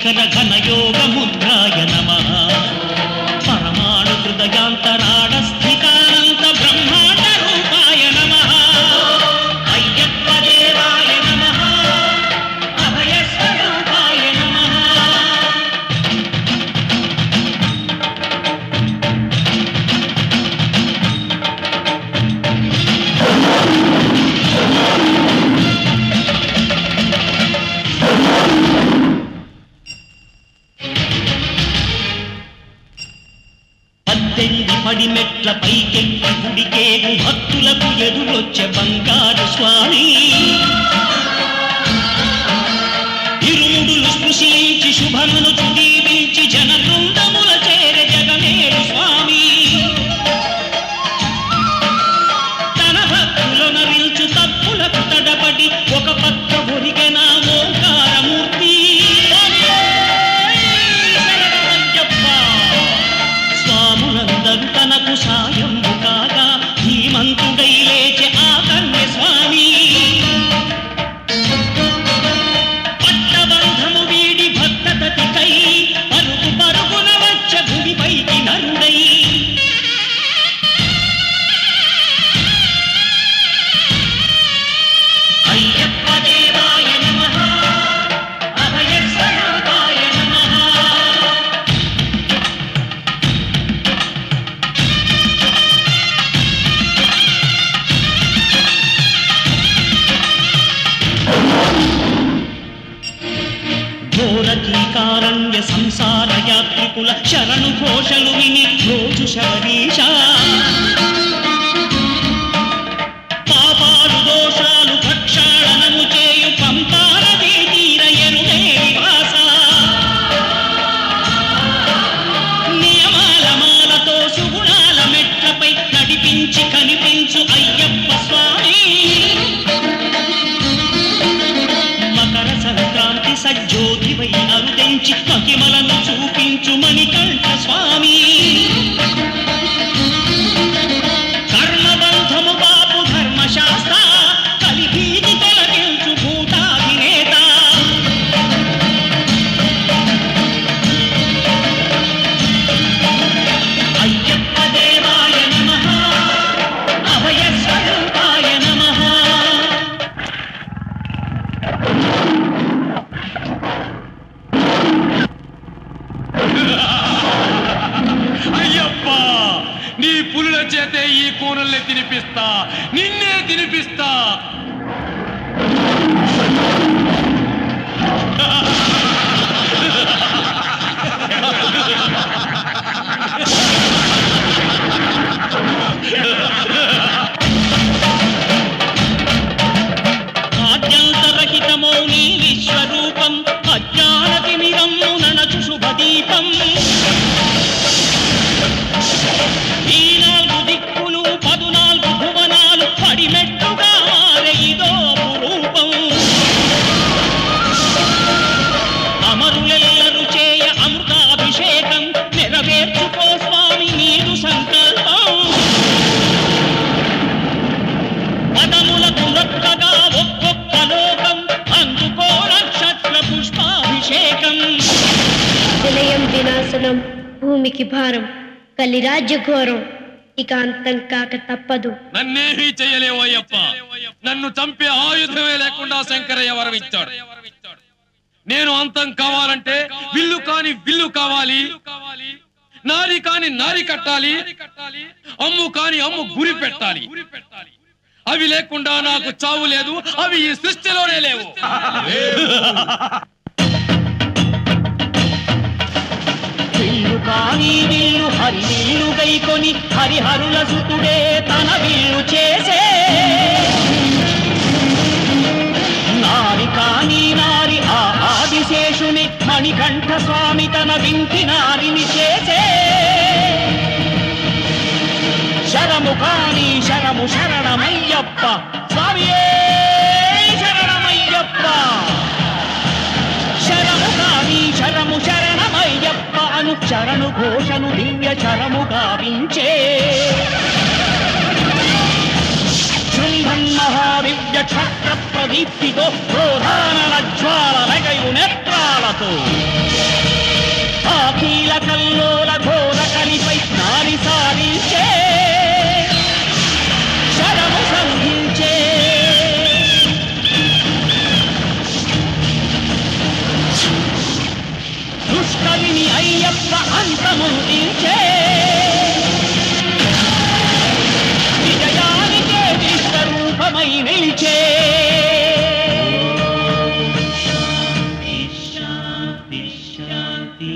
శిఖర ఘనయోగ ముద్రాయ నమః పరమాణు హృదయాంతరాడ స్థితానంత బ్రహ్మాండ రూపాయ నమః అయ్యప్ప దేవాయ నమః అభయ స్వరూపాయ నమః. పడిమెట్ల పైకెక్కి గుడికేగు భక్తులకు ఎదురొచ్చే బంగారు స్వామి ఇరుముడులు స్పృశించి శుభమును దీవించి జన బృందముల చేరే జగమేరు స్వామి తన భక్తులనరించు తప్పులకు తడబడి ఒక పక్క ఒరిగెన ఓంకారమూర్తి స్వాములందరూ తనకు సాయము కాగా ధీమంతుడై లేచే ఆ కన్య స్వామి పట్టబంధము వీడి భక్తతతికై పరుగు పరుగున వచ్చ భూమిపైకి నరుడై అయ్యప్ప దేవాయ నమః అభయ స్వరూపాయ నమః. ఘోరకీకారణ్య సంసార యాత్రికుల శరణు ఘోషలు విని రోజు శబరీష పాపాలు దోషాలు ప్రక్షాళనము చేయు పంపానదీ తీర ఎరుడే నివాస నియమాల మాలతో సుగుణాల మెట్లపై నడిపించి కనిపించు అయ్యప్ప స్వామి మకర సంక్రాంతి సజ్జోతివై అరుదించి మహిమలను చూపించు మణికంఠ స్వామి కర్మబంధము బాపు ధర్మశాస్త్ర కలిభీతి తొలగించు భూతాధినేత అయ్యప్ప దేవాయ నమః అభయ స్వరూపాయ నమః. అయ్యప్ప నీ పులుల చేతే ఈ కూరల్ని తినిపిస్తా, నిన్నే తినిపిస్తా. ఆద్యంతరహితమో నీ విశ్వరూపం అజ్ఞానతిమిరము ననచు శుభదీపం ఈ 4 దిక్కులు 14 భువనాలు పడిమెట్టుగా మారే ఇదో రూపం అమరులెల్లరు చేయ అమృతాభిషేకం నెరవేర్చుకో స్వామి నీదు సంకల్పం పదములకు రొక్కగా ఒక్కొక్క లోకం అందుకో నక్షత్ర పుష్పాభిషేకం. విలయం వినాశనం భూమికి భారం కలి రాజ్య ఘోరం ఇక అంతం కాక తప్పదు. నన్నేమీ చెయ్యలేవు అయ్యప్ప. నన్ను చంపే ఆయుధమే లేకుండా శంకరయ్య వరమిచ్చాడు. నేను అంతం కావాలంటే విల్లు కాని విల్లు కావాలి, నారి కాని నారి కట్టాలి, అమ్ము కాని అమ్ము గురి పెట్టాలి. అవి లేకుండా నాకు చావు లేదు, అవి ఈ సృష్టిలోనే లేవు. విల్లు కాని విల్లు హరి విల్లు గైకొని హరిహరుల సుతుడే తన విల్లు చేసే నారి కాని నారి ఆ ఆదిశేషుని మణికంఠ స్వామి తన వింటి నారిని చేసే శరము కాని శరము శరణమయ్యప్ప స్వామియే శరణమయ్యప్ప శరము కాని శరము శరణమయ్యప్ప అను శరణు ఘోషను దివ్య శరము గావించే శృంభన్ మహావి దివ్య క్షత్ర ప్రదీప్తితో క్రోధానల జ్వాలలగయు నేత్రాలతో ఆకీల కల్లోల ఘోర కలిపై నారి సారించే శరము సంధించే దుష్కవిని అయ్యప్ప అంతముందించే విజయానికే విశ్వరూపమై నిలిచే శాంతి శాంతి శాంతి